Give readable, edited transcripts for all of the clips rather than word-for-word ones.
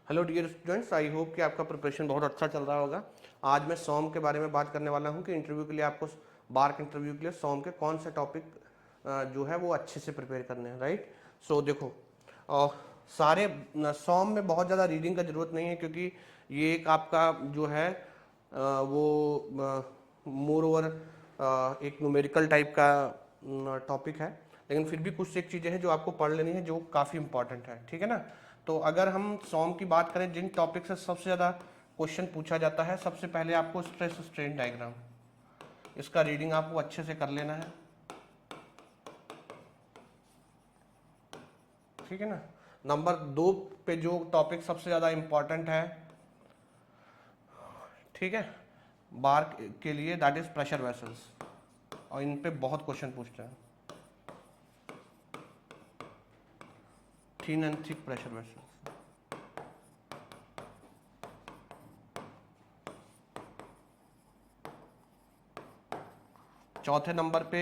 Hello dear students, I hope कि आपका preparation बहुत अच्छा चल रहा होगा। आज मैं सॉम के बारे में बात करने वाला हूं कि इंटरव्यू के लिए आपको बार्क इंटरव्यू के लिए सॉम के कौन से टॉपिक जो है वो अच्छे से प्रिपेयर करने हैं। राइट। सो देखो, सारे सॉम में बहुत ज़्यादा रीडिंग का ज़रूरत नहीं है, क्योंकि ये एक आपका जो है वो मोर ओवर एक न्यूमेरिकल टाइप का टॉपिक है। लेकिन फिर भी कुछ एक चीज़ें हैं जो आपको पढ़ लेनी है, जो काफ़ी इंपॉर्टेंट है। ठीक है ना। तो अगर हम सॉम की बात करें, जिन टॉपिक से सबसे ज़्यादा क्वेश्चन पूछा जाता है, सबसे पहले आपको स्ट्रेस स्ट्रेन डायग्राम, इसका रीडिंग आपको अच्छे से कर लेना है। ठीक है ना। नंबर 2 पे जो टॉपिक सबसे ज़्यादा इंपॉर्टेंट है, ठीक है, बार के लिए, दैट इज प्रेशर वेसल्स, और इन पे बहुत क्वेश्चन पूछते हैं। Thin and thick pressure vessels. चौथे नंबर पे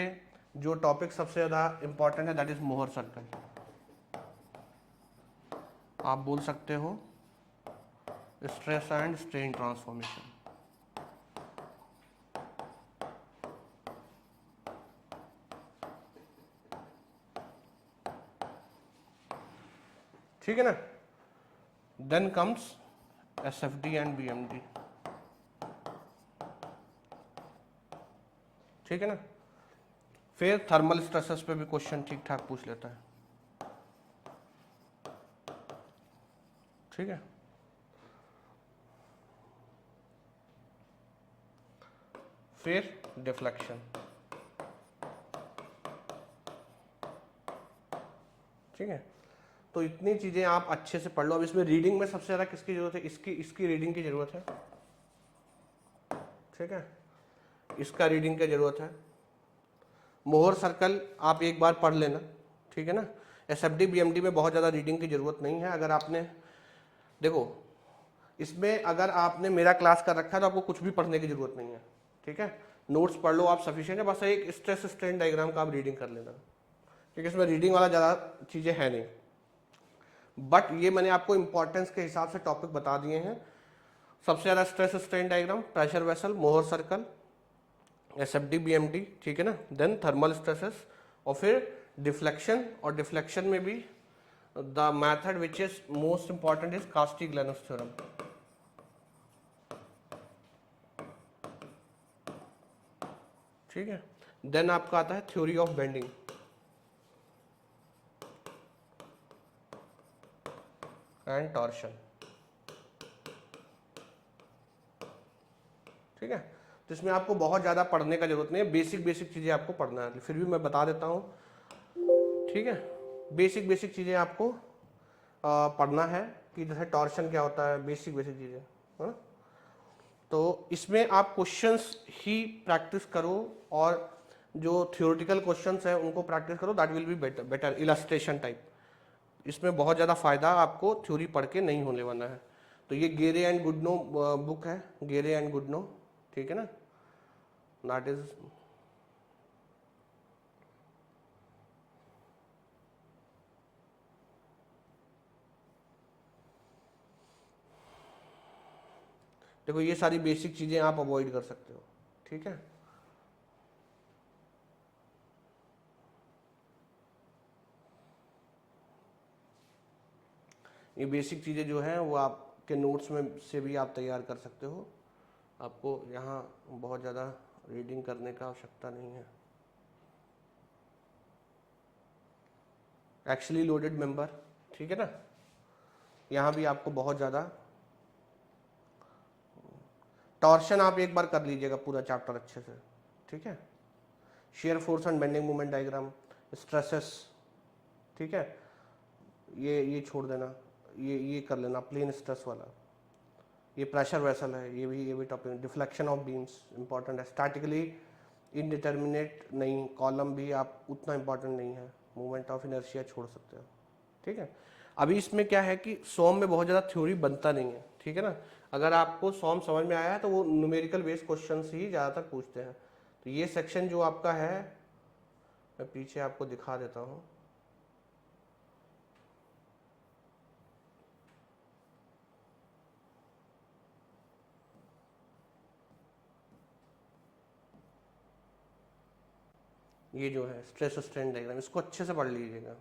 जो टॉपिक सबसे ज़्यादा इंपॉर्टेंट है, दैट इज मोहर सर्कल। आप बोल सकते हो स्ट्रेस एंड स्ट्रेन ट्रांसफॉर्मेशन। ठीक है ना। Then comes SFD and BMD। ठीक है ना। फिर थर्मल स्ट्रेसेस पे भी क्वेश्चन ठीक ठाक पूछ लेता है। ठीक है। फिर डिफ्लेक्शन। ठीक है। तो इतनी चीजें आप अच्छे से पढ़ लो। अब इसमें रीडिंग में सबसे ज्यादा किसकी जरूरत है? इसकी रीडिंग की जरूरत है। ठीक है। इसका रीडिंग की जरूरत है। मोहर सर्कल आप एक बार पढ़ लेना। ठीक है ना। SFD BMD में बहुत ज़्यादा रीडिंग की ज़रूरत नहीं है। अगर आपने देखो, इसमें अगर आपने मेरा क्लास कर रखा है तो आपको कुछ भी पढ़ने की ज़रूरत नहीं है। ठीक है। नोट्स पढ़ लो आप, सफिशिएंट है। बस एक स्ट्रेस स्ट्रेन डायग्राम का आप रीडिंग कर लेना, क्योंकि इसमें रीडिंग वाला ज़्यादा चीज़ें हैं नहीं। बट ये मैंने आपको इंपॉर्टेंस के हिसाब से टॉपिक बता दिए हैं। सबसे ज़्यादा stress strain diagram, pressure vessel, Mohr circle, SFD BMD। ठीक है ना। देन थर्मल स्ट्रेसेस, और फिर डिफ्लेक्शन। और डिफ्लेक्शन में भी the method which is most important is Castigliano's theorem. ठीक है। देन आपका आता है theory of bending and torsion. ठीक है। तो इसमें आपको बहुत ज़्यादा पढ़ने का जरूरत नहीं है, बेसिक बेसिक चीज़ें आपको पढ़ना है। फिर भी मैं बता देता हूँ। ठीक है। बेसिक बेसिक चीज़ें आपको पढ़ना है, कि जैसे टॉर्शन क्या होता है, बेसिक बेसिक चीज़ें, है ना। तो इसमें आप क्वेश्चंस ही प्रैक्टिस करो, और जो थियोरेटिकल क्वेश्चंस है उनको प्रैक्टिस करो। That will be better better illustration type. इसमें बहुत ज़्यादा फायदा आपको थ्योरी पढ़ के नहीं होने वाला है। तो ये गेरे एंड गुडनो बुक है, गेरे एंड गुडनो। ठीक है ना। दैट इज, देखो ये सारी बेसिक चीज़ें आप अवॉइड कर सकते हो। ठीक है। ये बेसिक चीज़ें जो हैं वो आपके नोट्स में से भी आप तैयार कर सकते हो। आपको यहाँ बहुत ज़्यादा रीडिंग करने का आवश्यकता नहीं है। Actually loaded member. ठीक है ना। यहाँ भी आपको बहुत ज़्यादा टॉर्शन आप एक बार कर लीजिएगा पूरा चैप्टर अच्छे से। ठीक है। Shear force and bending moment diagram, stresses. ठीक है। ये छोड़ देना, ये कर लेना, प्लेन स्ट्रेस वाला। ये प्रेशर वेसल है, ये भी topic. Deflection of beams important है। स्टैटिकली इनडिटर्मिनेट नहीं, कॉलम भी आप उतना इंपॉर्टेंट नहीं है। मूवमेंट ऑफ इनर्शिया छोड़ सकते हो। ठीक है। अभी इसमें क्या है कि सॉम में बहुत ज़्यादा थ्योरी बनता नहीं है। ठीक है ना। अगर आपको सॉम समझ में आया है तो वो न्यूमेरिकल बेस्ड क्वेश्चन ही ज़्यादातर पूछते हैं। तो ये सेक्शन जो आपका है, मैं पीछे आपको दिखा देता हूँ। ये जो है स्ट्रेस स्ट्रेन डायग्राम, इसको अच्छे से पढ़ लीजिएगा।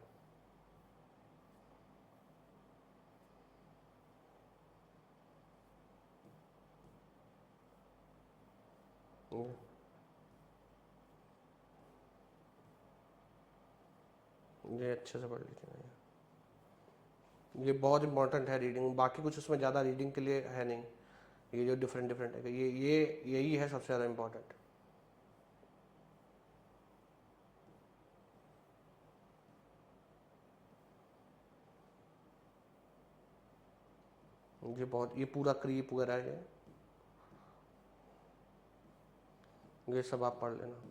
ये अच्छे से पढ़ लीजिएगा, ये बहुत इंपॉर्टेंट है रीडिंग, बाकी कुछ उसमें ज़्यादा रीडिंग के लिए है नहीं। ये जो डिफरेंट डिफरेंट है, ये यही है सबसे ज़्यादा इम्पोर्टेंट। ये बहुत, ये पूरा क्रीप वगैरह है, ये सब आप पढ़ लेना,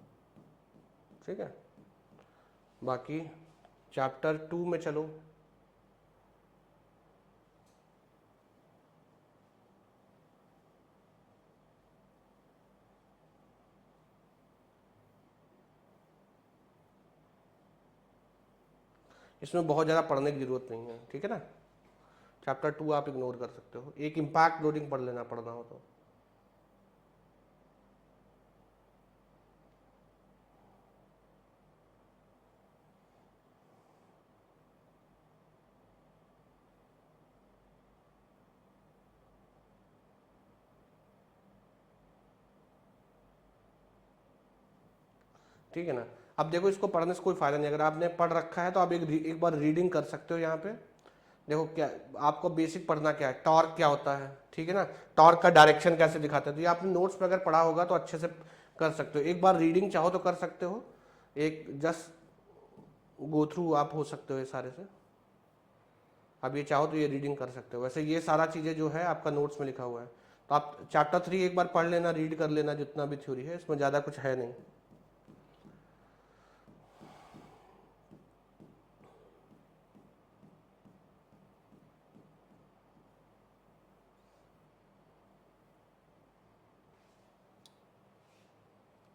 ठीक है। बाकी चैप्टर 2 में चलो। इसमें बहुत ज़्यादा पढ़ने की ज़रूरत नहीं है, ठीक है ना। चैप्टर 2 आप इग्नोर कर सकते हो, एक इम्पैक्ट लोडिंग पढ़ लेना, पढ़ना हो तो। ठीक है ना। अब देखो, इसको पढ़ने से कोई फायदा नहीं, अगर आपने पढ़ रखा है तो आप एक बार रीडिंग कर सकते हो। यहाँ पे देखो, क्या आपको बेसिक पढ़ना क्या है, टॉर्क क्या होता है, ठीक है ना, टॉर्क का डायरेक्शन कैसे दिखाते हैं, तो ये आपने नोट्स में अगर पढ़ा होगा तो अच्छे से कर सकते हो। एक बार रीडिंग चाहो तो कर सकते हो, एक जस्ट गो थ्रू आप हो सकते हो ये सारे से। अब ये चाहो तो ये रीडिंग कर सकते हो। वैसे ये सारा चीज़ें जो है आपका नोट्स में लिखा हुआ है, तो आप चैप्टर 3 एक बार पढ़ लेना, रीड कर लेना, जितना भी थ्योरी है इसमें ज़्यादा कुछ है नहीं।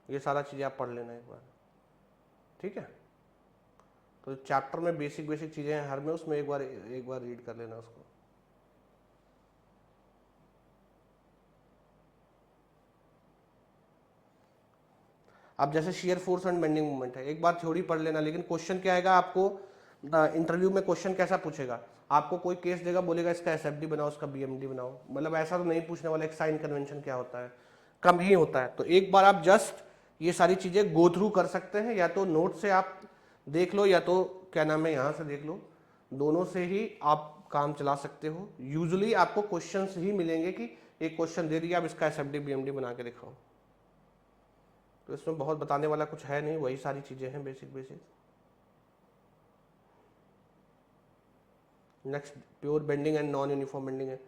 ये सारा चीज़ें आप पढ़ लेना एक बार, ठीक है। तो चैप्टर में बेसिक बेसिक चीज़ें हैं हर में, उसमें एक बार रीड कर लेना उसको। अब जैसे shear force and bending movement है, एक बार थ्योरी पढ़ लेना, लेकिन क्वेश्चन क्या आएगा आपको इंटरव्यू में, क्वेश्चन कैसा पूछेगा, आपको कोई केस देगा, बोलेगा इसका एसएफडी बनाओ, इसका बीएमडी बनाओ, मतलब ऐसा तो नहीं पूछने वाला एक साइन कन्वेंशन क्या होता है, कम ही होता है। तो एक बार आप जस्ट ये सारी चीज़ें गो थ्रू कर सकते हैं, या तो नोट से आप देख लो, या तो क्या नाम है यहाँ से देख लो, दोनों से ही आप काम चला सकते हो। यूजुअली आपको क्वेश्चन ही मिलेंगे कि एक क्वेश्चन दे दिया, आप इसका एसएफडी बीएमडी बना के दिखाओ, तो इसमें बहुत बताने वाला कुछ है नहीं, वही सारी चीज़ें हैं basic basic. Next pure bending and non uniform bending है।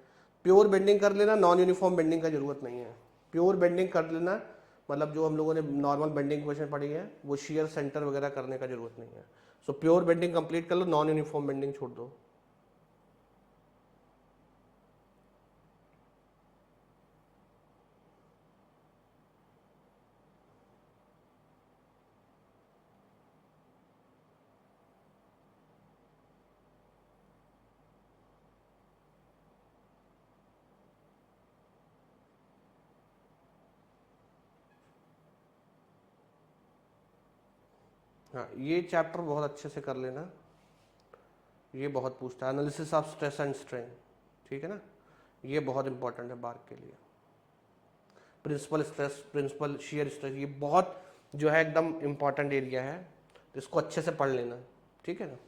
प्योर बेंडिंग कर लेना, नॉन यूनिफॉर्म बेंडिंग का जरूरत नहीं है। प्योर बेंडिंग कर लेना मतलब जो हम लोगों ने नॉर्मल बेंडिंग क्वेश्चन पढ़ी है, वो शेयर सेंटर वगैरह करने का जरूरत नहीं है। सो प्योर बेंडिंग कंप्लीट कर लो, नॉन यूनिफॉर्म बेंडिंग छोड़ दो। हाँ, ये चैप्टर बहुत अच्छे से कर लेना, ये बहुत पूछता है, analysis of stress and strain, ठीक है ना, ये बहुत इंपॉर्टेंट है बार के लिए। Principal stress, principal shear stress, ये बहुत जो है एकदम इंपॉर्टेंट एरिया है, तो इसको अच्छे से पढ़ लेना, ठीक है ना।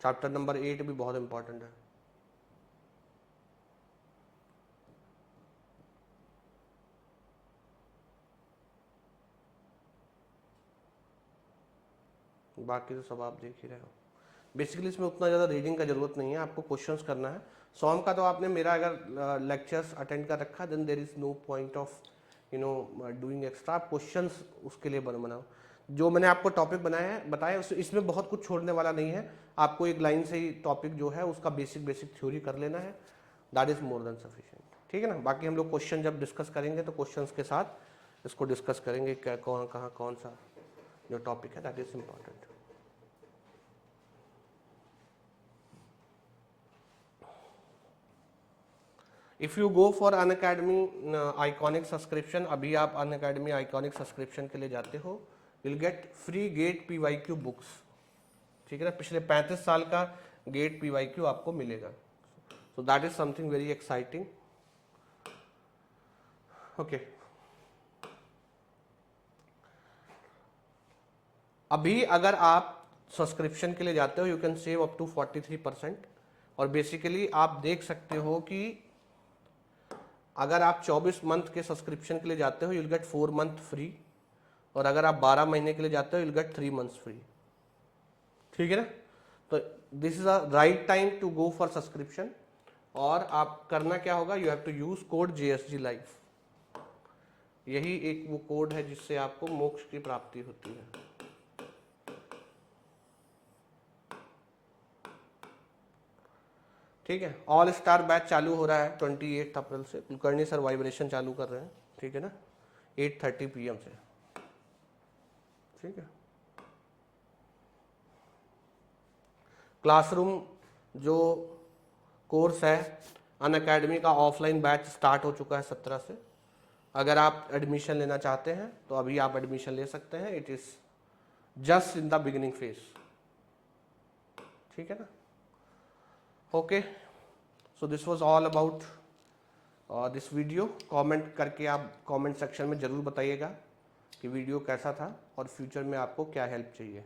चैप्टर नंबर 8 भी बहुत इंपॉर्टेंट है। बाकी तो सब आप देख ही रहे हो। बेसिकली इसमें उतना ज़्यादा रीडिंग का जरूरत नहीं है, आपको क्वेश्चंस करना है। सॉम का तो आपने मेरा अगर लेक्चर्स अटेंड कर रखा, then there is no point of doing extra. आप क्वेश्चंस उसके लिए बनाओ। जो मैंने आपको टॉपिक बताया इसमें बहुत कुछ छोड़ने वाला नहीं है। आपको एक लाइन से ही टॉपिक जो है उसका बेसिक बेसिक थ्योरी कर लेना है, that is more than sufficient, ठीक है ना। बाकी हम लोग क्वेश्चन जब डिस्कस करेंगे तो क्वेश्चंस के साथ इसको डिस्कस करेंगे, क्या कौन सा जो टॉपिक है that is important. If you go for Unacademy iconic subscription, अभी आप अनअकैडमी आइकॉनिक सब्सक्रिप्शन के लिए जाते हो, will get free get PYQ books, ठीक है ना, पिछले 35 साल का गेट PYQ आपको मिलेगा। So that is something very exciting. Okay, अभी अगर आप सब्सक्रिप्शन के लिए जाते हो, you can save up to 43%। और बेसिकली आप देख सकते हो कि अगर आप 24 मंथ के सब्सक्रिप्शन के लिए जाते हो, यूल गेट 4 मंथ फ्री, और अगर आप 12 महीने के लिए जाते हो, यूल गेट 3 मंथ्स फ्री, ठीक है ना। तो this is a right time to go for subscription. और आप करना क्या होगा, you have to use code JSG life. यही एक वो कोड है जिससे आपको मोक्ष की प्राप्ति होती है। ठीक है, ऑल स्टार बैच चालू हो रहा है 28 अप्रैल से। कुलकर्णी सर वाइब्रेशन चालू कर रहे हैं, ठीक है ना, 8:30 PM से, ठीक है। क्लासरूम जो कोर्स है अनअकैडमी का, ऑफलाइन बैच स्टार्ट हो चुका है 17 से। अगर आप एडमिशन लेना चाहते हैं तो अभी आप एडमिशन ले सकते हैं। It is just in the beginning phase, ठीक है ना। Okay, so this was all about this video. Comment करके आप कमेंट सेक्शन में ज़रूर बताइएगा कि वीडियो कैसा था और फ्यूचर में आपको क्या हेल्प चाहिए।